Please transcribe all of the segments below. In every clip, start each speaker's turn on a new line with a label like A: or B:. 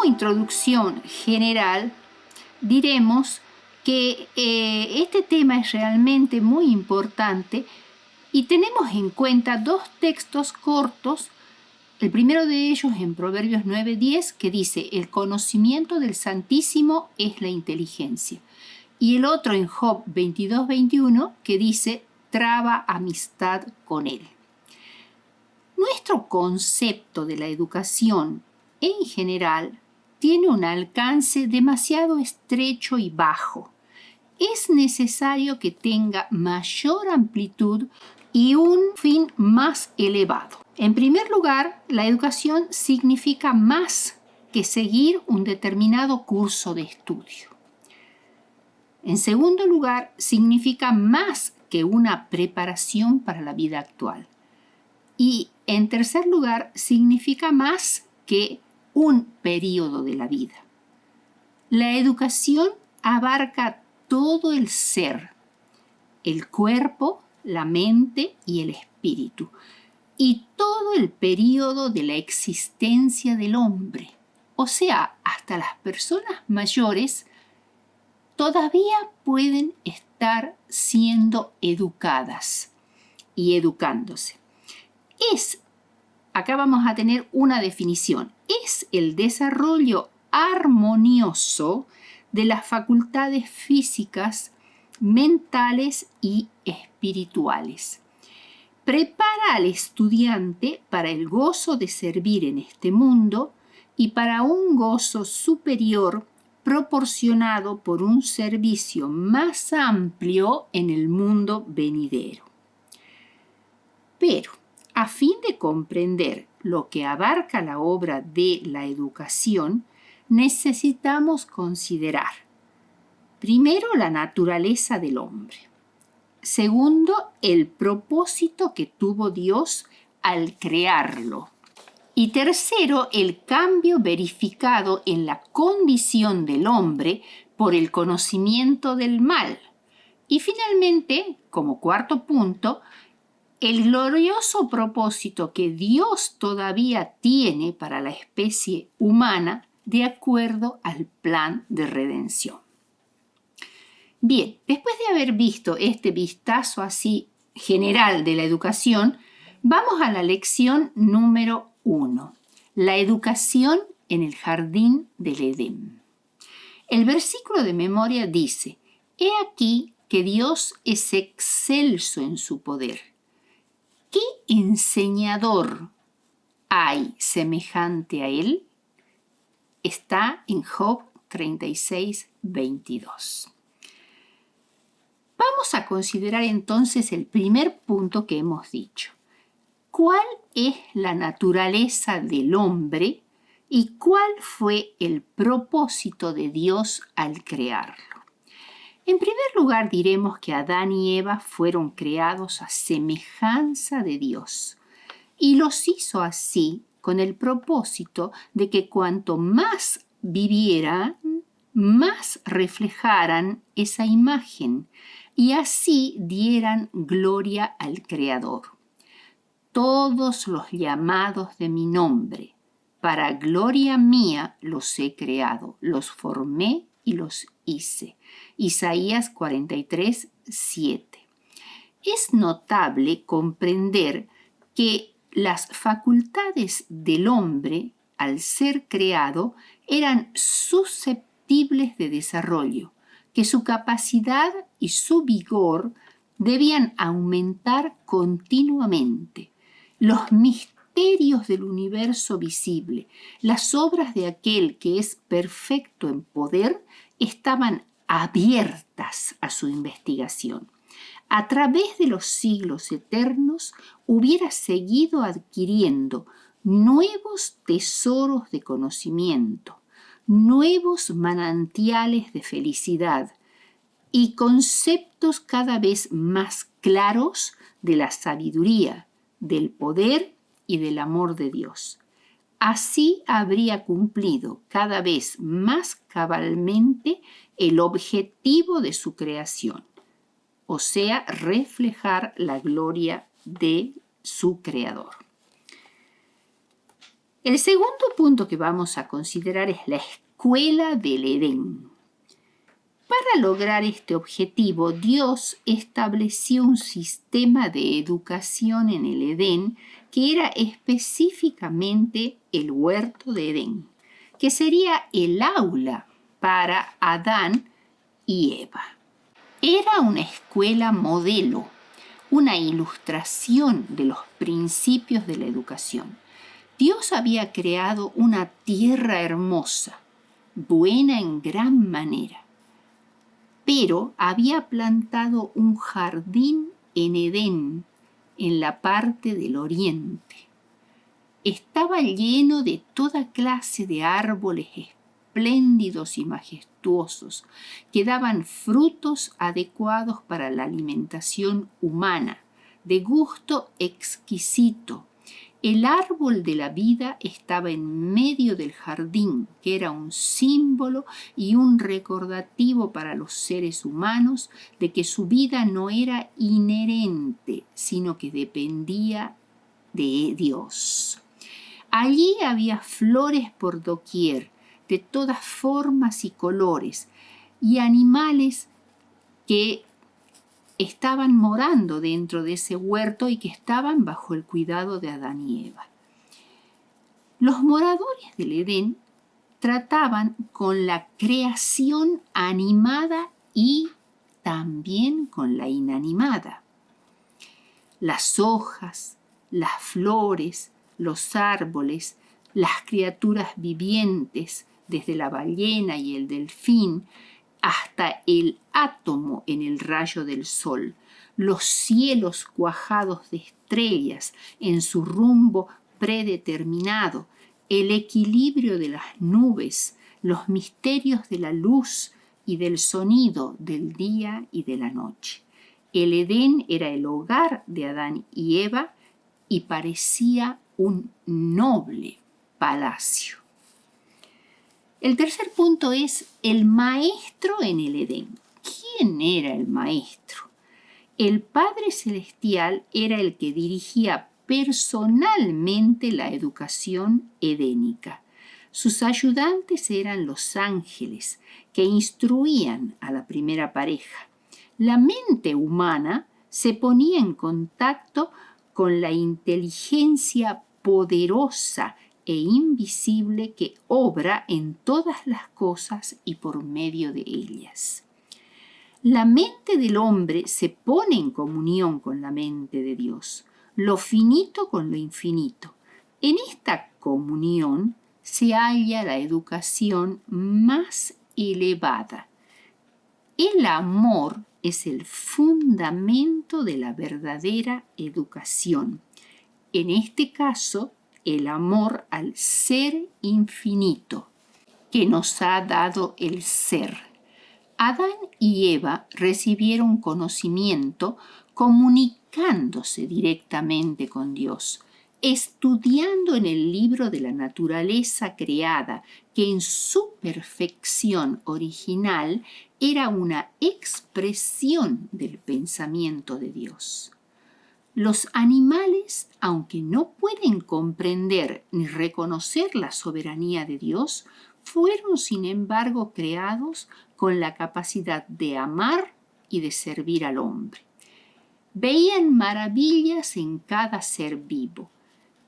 A: Como introducción general, diremos que este tema es realmente muy importante y tenemos en cuenta dos textos cortos. El primero de ellos en Proverbios 9:10, que dice: el conocimiento del Santísimo es la inteligencia. Y el otro en Job 22:21, que dice: traba amistad con él. Nuestro concepto de la educación en general tiene un alcance demasiado estrecho y bajo. Es necesario que tenga mayor amplitud y un fin más elevado. En primer lugar, la educación significa más que seguir un determinado curso de estudio. En segundo lugar, significa más que una preparación para la vida actual. Y en tercer lugar, significa más que un periodo de la vida. La educación abarca todo el ser, el cuerpo, la mente y el espíritu, y todo el periodo de la existencia del hombre. O sea, hasta las personas mayores todavía pueden estar siendo educadas y educándose. Acá vamos a tener una definición. Es el desarrollo armonioso de las facultades físicas, mentales y espirituales. Prepara al estudiante para el gozo de servir en este mundo y para un gozo superior proporcionado por un servicio más amplio en el mundo venidero. Pero, a fin de comprender lo que abarca la obra de la educación, necesitamos considerar, primero, la naturaleza del hombre. Segundo, el propósito que tuvo Dios al crearlo. Y tercero, el cambio verificado en la condición del hombre por el conocimiento del mal. Y finalmente, como cuarto punto, el glorioso propósito que Dios todavía tiene para la especie humana de acuerdo al plan de redención. Bien, después de haber visto este vistazo así general de la educación, vamos a la lección número 1, la educación en el jardín del Edén. El versículo de memoria dice: he aquí que Dios es excelso en su poder. ¿Qué enseñador hay semejante a él? Está en Job 36:22. Vamos a considerar entonces el primer punto que hemos dicho. ¿Cuál es la naturaleza del hombre y cuál fue el propósito de Dios al crearlo? En primer lugar, diremos que Adán y Eva fueron creados a semejanza de Dios y los hizo así con el propósito de que cuanto más vivieran, más reflejaran esa imagen y así dieran gloria al Creador. Todos los llamados de mi nombre, para gloria mía los he creado, los formé y los hice. Isaías 43:7. Es notable comprender que las facultades del hombre, al ser creado, eran susceptibles de desarrollo, que su capacidad y su vigor debían aumentar continuamente. Los misterios del universo visible, las obras de aquel que es perfecto en poder, estaban abiertas a su investigación. A través de los siglos eternos hubiera seguido adquiriendo nuevos tesoros de conocimiento, nuevos manantiales de felicidad y conceptos cada vez más claros de la sabiduría, del poder y del amor de Dios. Así habría cumplido cada vez más cabalmente el objetivo de su creación, o sea, reflejar la gloria de su Creador. El segundo punto que vamos a considerar es la escuela del Edén. Para lograr este objetivo, Dios estableció un sistema de educación en el Edén que era específicamente el huerto de Edén, que sería el aula para Adán y Eva. Era una escuela modelo, una ilustración de los principios de la educación. Dios había creado una tierra hermosa, buena en gran manera, pero había plantado un jardín en Edén, en la parte del oriente. Estaba lleno de toda clase de árboles espléndidos y majestuosos que daban frutos adecuados para la alimentación humana, de gusto exquisito. El árbol de la vida estaba en medio del jardín, que era un símbolo y un recordativo para los seres humanos de que su vida no era inherente, sino que dependía de Dios. Allí había flores por doquier, de todas formas y colores, y animales que estaban morando dentro de ese huerto y que estaban bajo el cuidado de Adán y Eva. Los moradores del Edén trataban con la creación animada y también con la inanimada. Las hojas, las flores, los árboles, las criaturas vivientes, desde la ballena y el delfín, hasta el átomo en el rayo del sol, los cielos cuajados de estrellas en su rumbo predeterminado, el equilibrio de las nubes, los misterios de la luz y del sonido del día y de la noche. El Edén era el hogar de Adán y Eva y parecía un noble palacio. El tercer punto es el maestro en el Edén. ¿Quién era el maestro? El Padre Celestial era el que dirigía personalmente la educación edénica. Sus ayudantes eran los ángeles, que instruían a la primera pareja. La mente humana se ponía en contacto con la inteligencia poderosa e invisible que obra en todas las cosas y por medio de ellas. La mente del hombre se pone en comunión con la mente de Dios, lo finito con lo infinito. En esta comunión se halla la educación más elevada. El amor es el fundamento de la verdadera educación. En este caso, el amor al ser infinito que nos ha dado el ser. Adán y Eva recibieron conocimiento comunicándose directamente con Dios, estudiando en el libro de la naturaleza creada, que en su perfección original era una expresión del pensamiento de Dios. Los animales, aunque no pueden comprender ni reconocer la soberanía de Dios, fueron sin embargo creados con la capacidad de amar y de servir al hombre. Veían maravillas en cada ser vivo.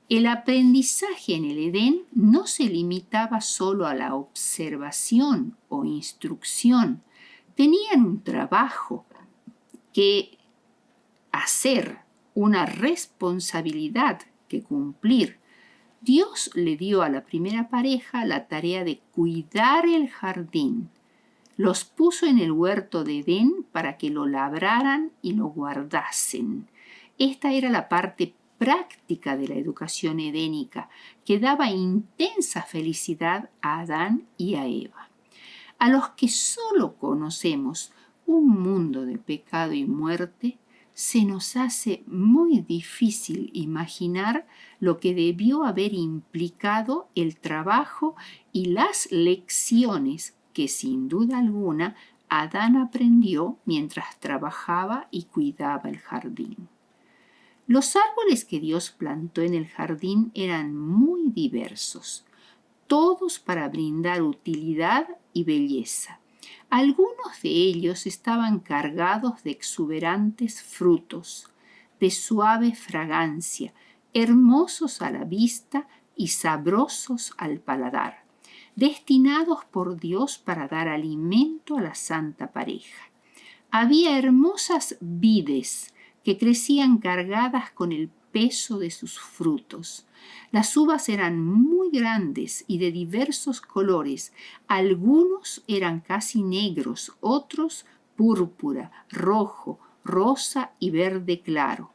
A: El aprendizaje en el Edén no se limitaba solo a la observación o instrucción. Tenían un trabajo que hacer, una responsabilidad que cumplir. Dios le dio a la primera pareja la tarea de cuidar el jardín. Los puso en el huerto de Edén para que lo labraran y lo guardasen. Esta era la parte práctica de la educación edénica, que daba intensa felicidad a Adán y a Eva. A los que solo conocemos un mundo de pecado y muerte, se nos hace muy difícil imaginar lo que debió haber implicado el trabajo y las lecciones que sin duda alguna Adán aprendió mientras trabajaba y cuidaba el jardín. Los árboles que Dios plantó en el jardín eran muy diversos, todos para brindar utilidad y belleza. Algunos de ellos estaban cargados de exuberantes frutos, de suave fragancia, hermosos a la vista y sabrosos al paladar, destinados por Dios para dar alimento a la santa pareja. Había hermosas vides que crecían cargadas con el peso de sus frutos. Las uvas eran muy grandes y de diversos colores. Algunos eran casi negros, otros púrpura, rojo, rosa y verde claro.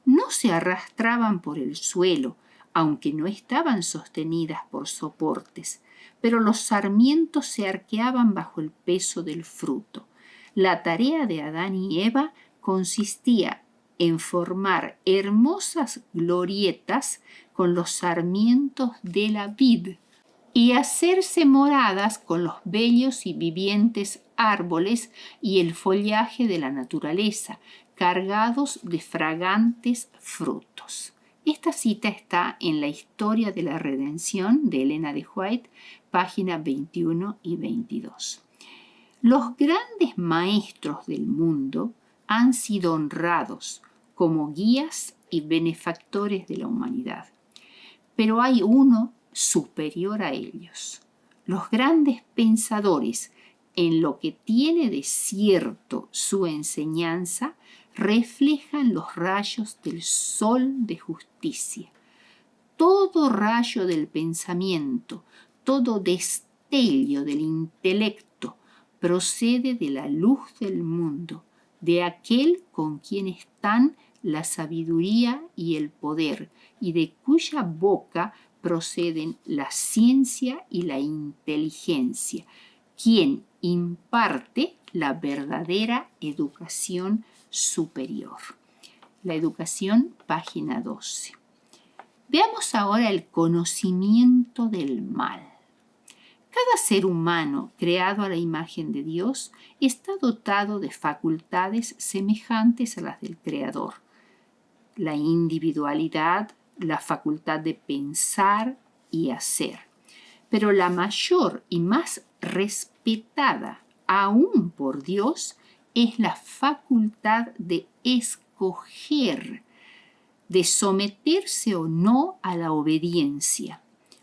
A: No se arrastraban por el suelo, aunque no estaban sostenidas por soportes, pero los sarmientos se arqueaban bajo el peso del fruto. La tarea de Adán y Eva consistía en formar hermosas glorietas con los sarmientos de la vid y hacerse moradas con los bellos y vivientes árboles y el follaje de la naturaleza, cargados de fragantes frutos. Esta cita está en La historia de la redención de Elena de White, páginas 21 y 22. Los grandes maestros del mundo han sido honrados como guías y benefactores de la humanidad, pero hay uno superior a ellos. Los grandes pensadores, en lo que tiene de cierto su enseñanza, reflejan los rayos del sol de justicia. Todo rayo del pensamiento, todo destello del intelecto procede de la luz del mundo, de aquel con quien están la sabiduría y el poder, y de cuya boca proceden la ciencia y la inteligencia, quien imparte la verdadera educación superior. La educación, página 12. Veamos ahora el conocimiento del mal. Cada ser humano creado a la imagen de Dios está dotado de facultades semejantes a las del Creador. La individualidad, la facultad de pensar y hacer. Pero la mayor y más respetada aún por Dios es la facultad de escoger, de someterse o no a la obediencia,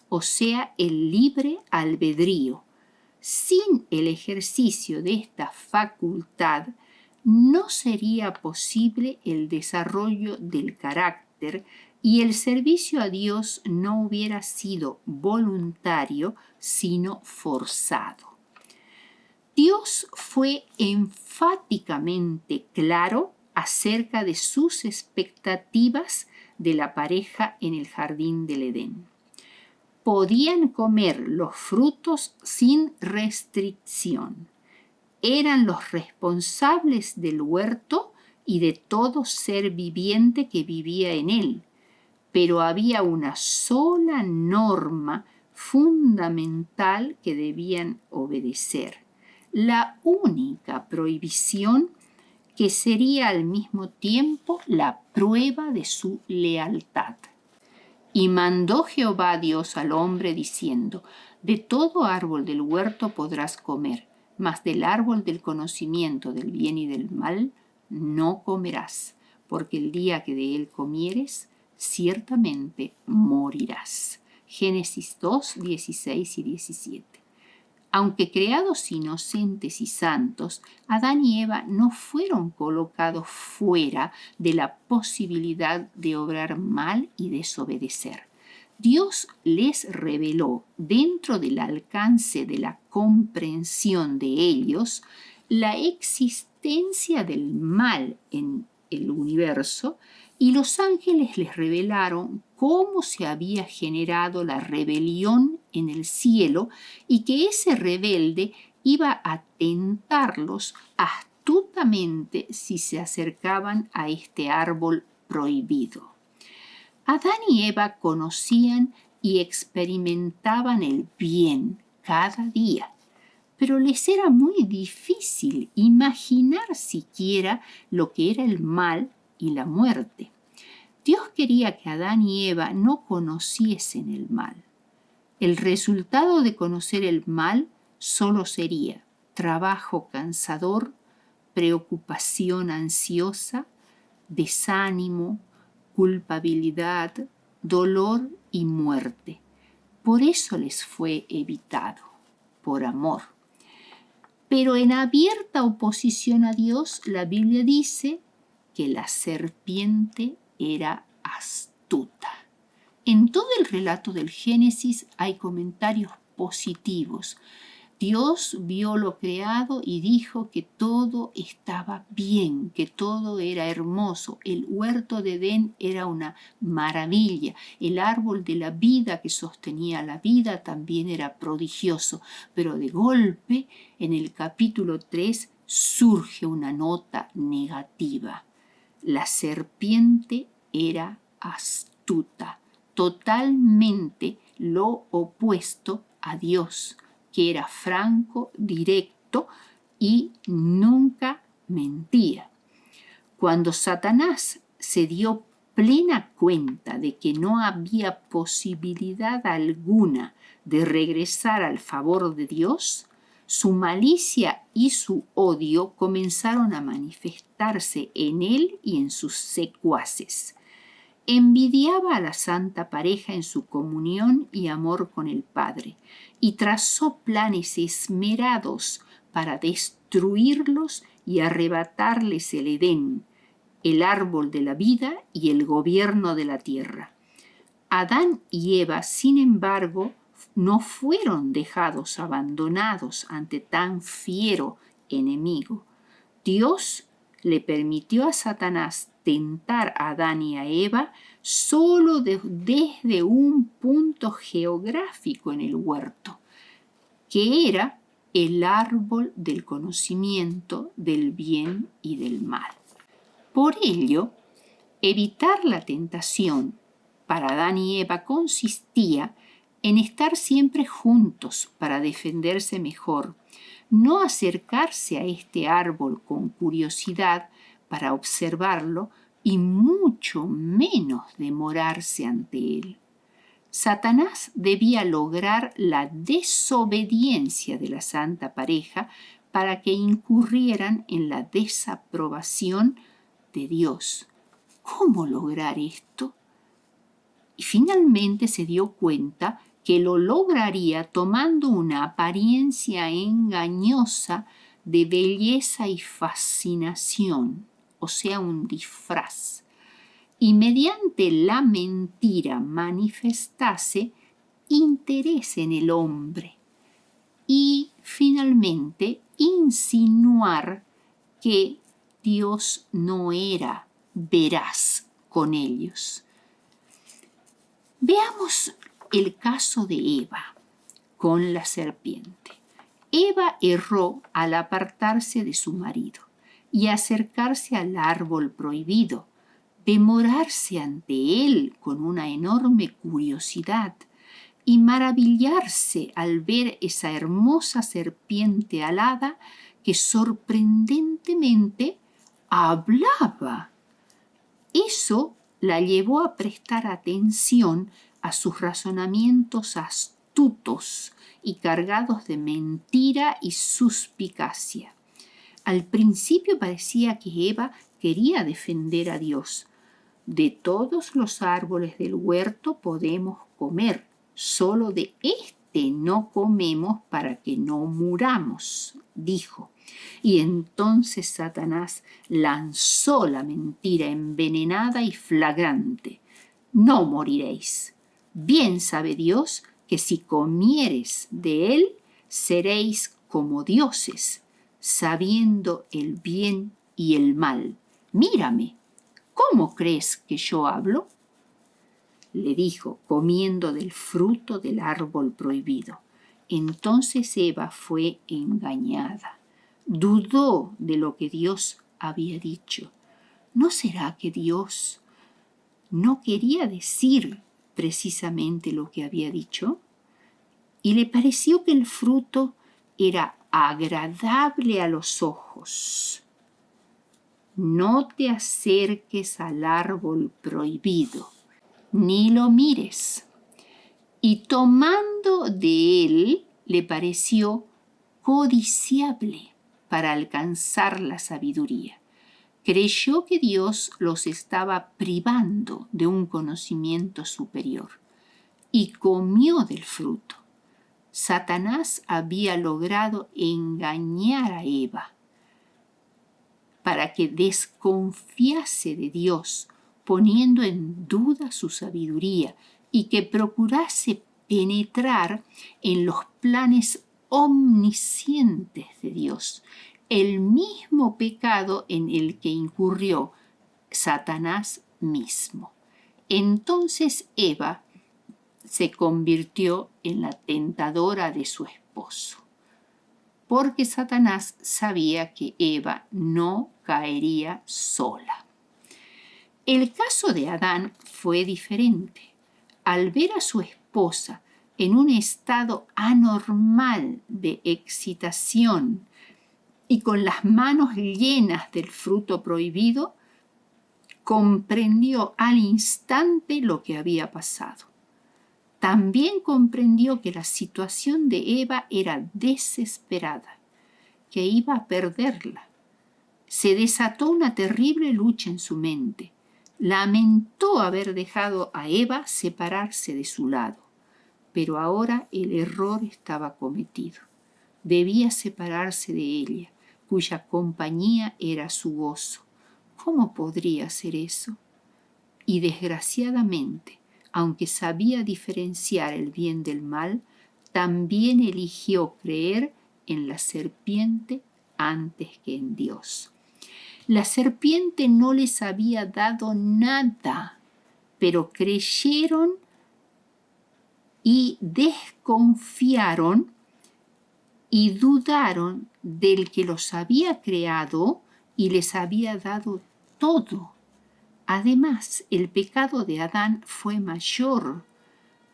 A: o sea, el libre albedrío. Sin el ejercicio de esta facultad no sería posible el desarrollo del carácter y el servicio a Dios no hubiera sido voluntario, sino forzado. Dios fue enfáticamente claro acerca de sus expectativas de la pareja en el jardín del Edén. Podían comer los frutos sin restricción. Eran los responsables del huerto y de todo ser viviente que vivía en él. Pero había una sola norma fundamental que debían obedecer. La única prohibición que sería al mismo tiempo la prueba de su lealtad. Y mandó Jehová Dios al hombre diciendo: de todo árbol del huerto podrás comer, mas del árbol del conocimiento del bien y del mal no comerás, porque el día que de él comieres, ciertamente morirás. Génesis 2, 16 y 17. Aunque creados inocentes y santos, Adán y Eva no fueron colocados fuera de la posibilidad de obrar mal y desobedecer. Dios les reveló, dentro del alcance de la comprensión de ellos, la existencia del mal en el universo, y los ángeles les revelaron cómo se había generado la rebelión en el cielo y que ese rebelde iba a tentarlos astutamente si se acercaban a este árbol prohibido. Adán y Eva conocían y experimentaban el bien cada día, pero les era muy difícil imaginar siquiera lo que era el mal y la muerte. Dios quería que Adán y Eva no conociesen el mal. El resultado de conocer el mal solo sería trabajo cansador, preocupación ansiosa, desánimo, culpabilidad, dolor y muerte. Por eso les fue evitado, por amor. Pero en abierta oposición a Dios, la Biblia dice que la serpiente era astuta. En todo el relato del Génesis hay comentarios positivos. Dios vio lo creado y dijo que todo estaba bien, que todo era hermoso. El huerto de Edén era una maravilla. El árbol de la vida que sostenía la vida también era prodigioso. Pero de golpe, en el capítulo 3, surge una nota negativa. La serpiente era astuta, totalmente lo opuesto a Dios, que era franco, directo y nunca mentía. Cuando Satanás se dio plena cuenta de que no había posibilidad alguna de regresar al favor de Dios, su malicia y su odio comenzaron a manifestarse en él y en sus secuaces. Envidiaba a la santa pareja en su comunión y amor con el Padre y trazó planes esmerados para destruirlos y arrebatarles el Edén, el árbol de la vida y el gobierno de la tierra. Adán y Eva, sin embargo, no fueron dejados abandonados ante tan fiero enemigo. Dios le permitió a Satanás tentar a Adán y a Eva solo desde un punto geográfico en el huerto, que era el árbol del conocimiento del bien y del mal. Por ello, evitar la tentación para Adán y Eva consistía en estar siempre juntos para defenderse mejor, no acercarse a este árbol con curiosidad para observarlo y mucho menos demorarse ante él. Satanás debía lograr la desobediencia de la santa pareja para que incurrieran en la desaprobación de Dios. ¿Cómo lograr esto? Y finalmente se dio cuenta que lo lograría tomando una apariencia engañosa de belleza y fascinación, o sea, un disfraz, y mediante la mentira manifestase interés en el hombre y finalmente insinuar que Dios no era veraz con ellos. Veamos el caso de Eva con la serpiente. Eva erró al apartarse de su marido y acercarse al árbol prohibido, demorarse ante él con una enorme curiosidad y maravillarse al ver esa hermosa serpiente alada que sorprendentemente hablaba. Eso la llevó a prestar atención a sus razonamientos astutos y cargados de mentira y suspicacia. Al principio parecía que Eva quería defender a Dios. De todos los árboles del huerto podemos comer, solo de este no comemos para que no muramos, dijo. Y entonces Satanás lanzó la mentira envenenada y flagrante. No moriréis. Bien sabe Dios que si comiereis de él, seréis como dioses, sabiendo el bien y el mal. Mírame, ¿cómo crees que yo hablo? Le dijo, comiendo del fruto del árbol prohibido. Entonces Eva fue engañada. Dudó de lo que Dios había dicho. ¿No será que Dios no quería decir precisamente lo que había dicho? Y le pareció que el fruto era agradable a los ojos. no te acerques al árbol prohibido, ni lo mires. Y tomando de él, le pareció codiciable para alcanzar la sabiduría. Creyó que Dios los estaba privando de un conocimiento superior y comió del fruto. Satanás había logrado engañar a Eva para que desconfiase de Dios, poniendo en duda su sabiduría y que procurase penetrar en los planes omniscientes de Dios, el mismo pecado en el que incurrió Satanás mismo. Entonces Eva se convirtió en la tentadora de su esposo, porque Satanás sabía que Eva no caería sola. El caso de Adán fue diferente. Al ver a su esposa en un estado anormal de excitación y con las manos llenas del fruto prohibido, comprendió al instante lo que había pasado. También comprendió que la situación de Eva era desesperada, que iba a perderla. Se desató una terrible lucha en su mente. Lamentó haber dejado a Eva separarse de su lado, pero ahora el error estaba cometido. Debía separarse de ella, cuya compañía era su gozo. ¿Cómo podría hacer eso? Y desgraciadamente, aunque sabía diferenciar el bien del mal, también eligió creer en la serpiente antes que en Dios. La serpiente no les había dado nada, pero creyeron y desconfiaron y dudaron del que los había creado y les había dado todo. Además, el pecado de Adán fue mayor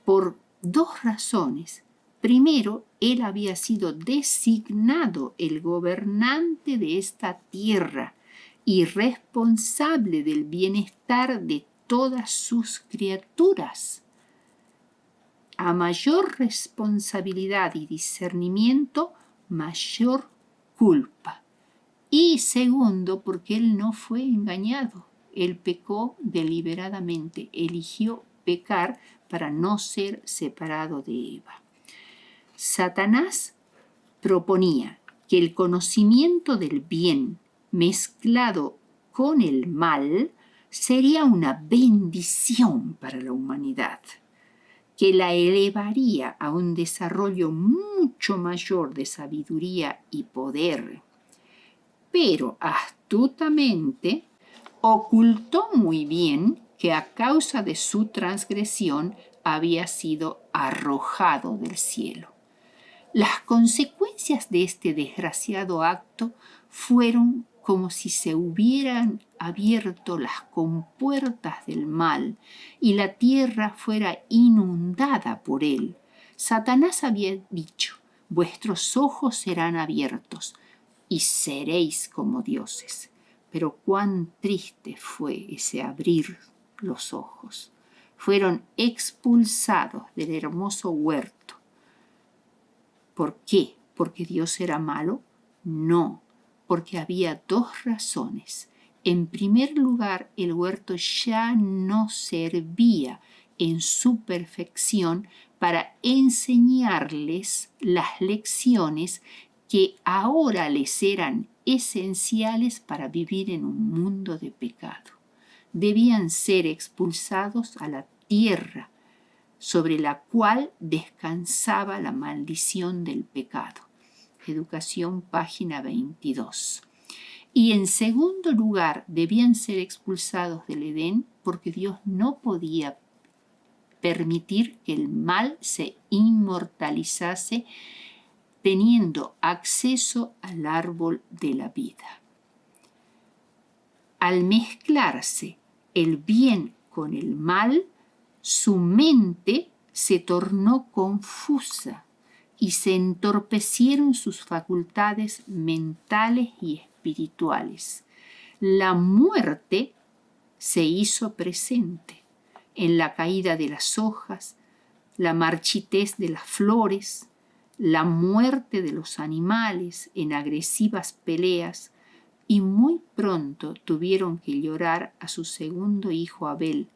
A: por dos razones. Primero, él había sido designado el gobernante de esta tierra y responsable del bienestar de todas sus criaturas. A mayor responsabilidad y discernimiento, mayor culpa. Y segundo, porque él no fue engañado. Él pecó deliberadamente, eligió pecar para no ser separado de Eva. Satanás proponía que el conocimiento del bien mezclado con el mal sería una bendición para la humanidad, que la elevaría a un desarrollo mucho mayor de sabiduría y poder. Pero astutamente ocultó muy bien que a causa de su transgresión había sido arrojado del cielo. Las consecuencias de este desgraciado acto fueron como si se hubieran abierto las compuertas del mal y la tierra fuera inundada por él. Satanás había dicho: vuestros ojos serán abiertos y seréis como dioses. Pero cuán triste fue ese abrir los ojos. Fueron expulsados del hermoso huerto. ¿Por qué? ¿Porque Dios era malo? No, porque había dos razones. En primer lugar, el huerto ya no servía en su perfección para enseñarles las lecciones que ahora les eran esenciales para vivir en un mundo de pecado. Debían ser expulsados a la tierra sobre la cual descansaba la maldición del pecado. Educación, página 22. Y en segundo lugar, debían ser expulsados del Edén porque Dios no podía permitir que el mal se inmortalizase teniendo acceso al árbol de la vida. Al mezclarse el bien con el mal, su mente se tornó confusa y se entorpecieron sus facultades mentales y espirituales. La muerte se hizo presente en la caída de las hojas, la marchitez de las flores, la muerte de los animales en agresivas peleas, y muy pronto tuvieron que llorar a su segundo hijo Abel,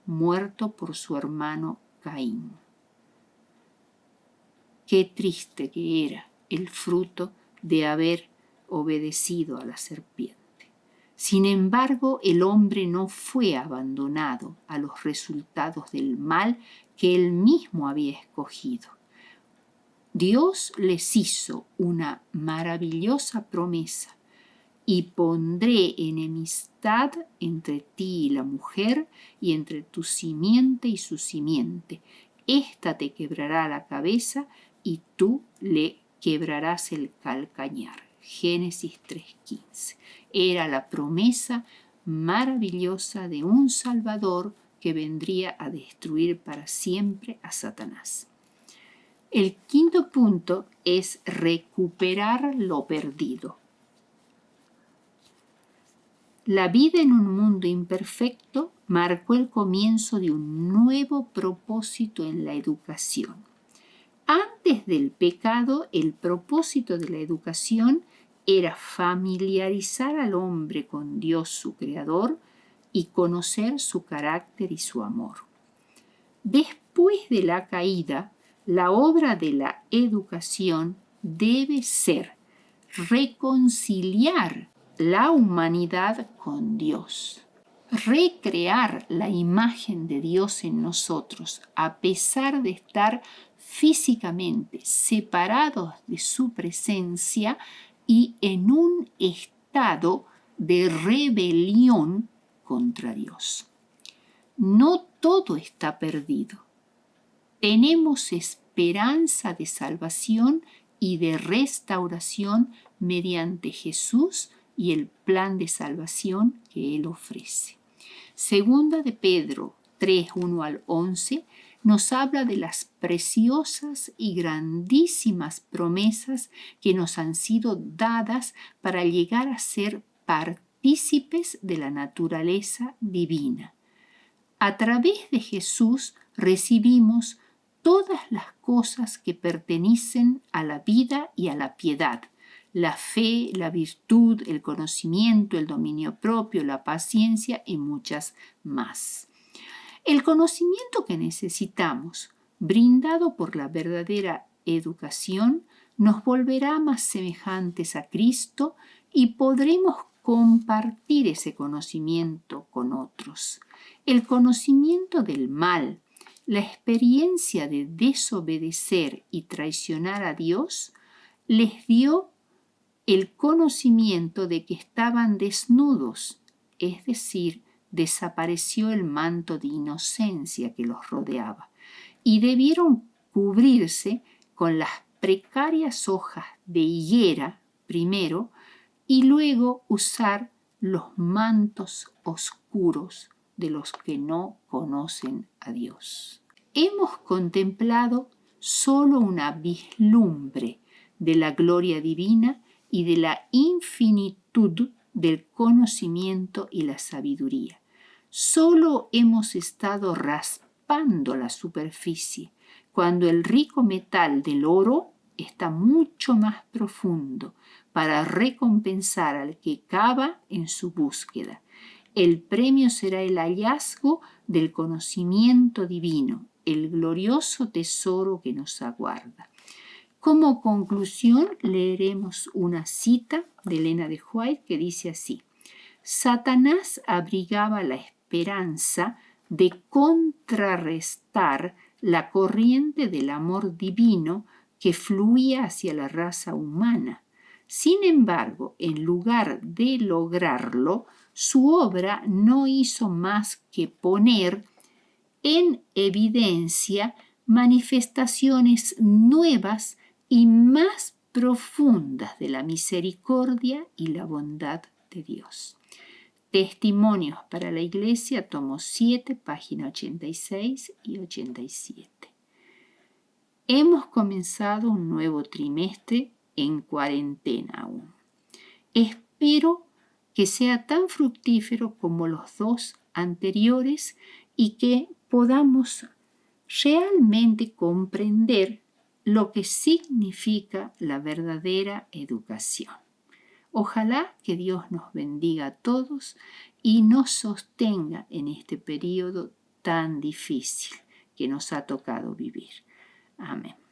A: muerto por su hermano Caín. Qué triste que era el fruto de haber obedecido a la serpiente. Sin embargo, el hombre no fue abandonado a los resultados del mal que él mismo había escogido. Dios les hizo una maravillosa promesa: y pondré enemistad entre ti y la mujer, y entre tu simiente y su simiente. Ésta te quebrará la cabeza y tú le quebrarás el calcañar. Génesis 3:15. Era la promesa maravillosa de un Salvador que vendría a destruir para siempre a Satanás. El quinto punto es recuperar lo perdido. La vida en un mundo imperfecto marcó el comienzo de un nuevo propósito en la educación. Antes del pecado, el propósito de la educación era familiarizar al hombre con Dios su Creador y conocer su carácter y su amor. Después de la caída, la obra de la educación debe ser reconciliar la humanidad con Dios, recrear la imagen de Dios en nosotros, a pesar de estar físicamente separados de su presencia y en un estado de rebelión contra Dios. No todo está perdido. Tenemos esperanza de salvación y de restauración mediante Jesús y el plan de salvación que Él ofrece. Segunda de Pedro 3:1-11 nos habla de las preciosas y grandísimas promesas que nos han sido dadas para llegar a ser partícipes de la naturaleza divina. A través de Jesús recibimos todas las cosas que pertenecen a la vida y a la piedad: la fe, la virtud, el conocimiento, el dominio propio, la paciencia y muchas más. El conocimiento que necesitamos, brindado por la verdadera educación, nos volverá más semejantes a Cristo y podremos compartir ese conocimiento con otros. El conocimiento del mal, la experiencia de desobedecer y traicionar a Dios, les dio el conocimiento de que estaban desnudos, es decir, desapareció el manto de inocencia que los rodeaba, y debieron cubrirse con las precarias hojas de higuera primero y luego usar los mantos oscuros de los que no conocen a Dios. Hemos contemplado solo una vislumbre de la gloria divina y de la infinitud del conocimiento y la sabiduría. Solo hemos estado raspando la superficie, cuando el rico metal del oro está mucho más profundo para recompensar al que cava en su búsqueda. El premio será el hallazgo del conocimiento divino, el glorioso tesoro que nos aguarda. Como conclusión, leeremos una cita de Elena de White que dice así: Satanás abrigaba la esperanza de contrarrestar la corriente del amor divino que fluía hacia la raza humana. Sin embargo, en lugar de lograrlo, su obra no hizo más que poner en evidencia manifestaciones nuevas y más profundas de la misericordia y la bondad de Dios. Testimonios para la Iglesia, tomo 7, página 86 y 87. Hemos comenzado un nuevo trimestre en cuarentena aún. Espero que sea tan fructífero como los 2 anteriores y que podamos realmente comprender lo que significa la verdadera educación. Ojalá que Dios nos bendiga a todos y nos sostenga en este periodo tan difícil que nos ha tocado vivir. Amén.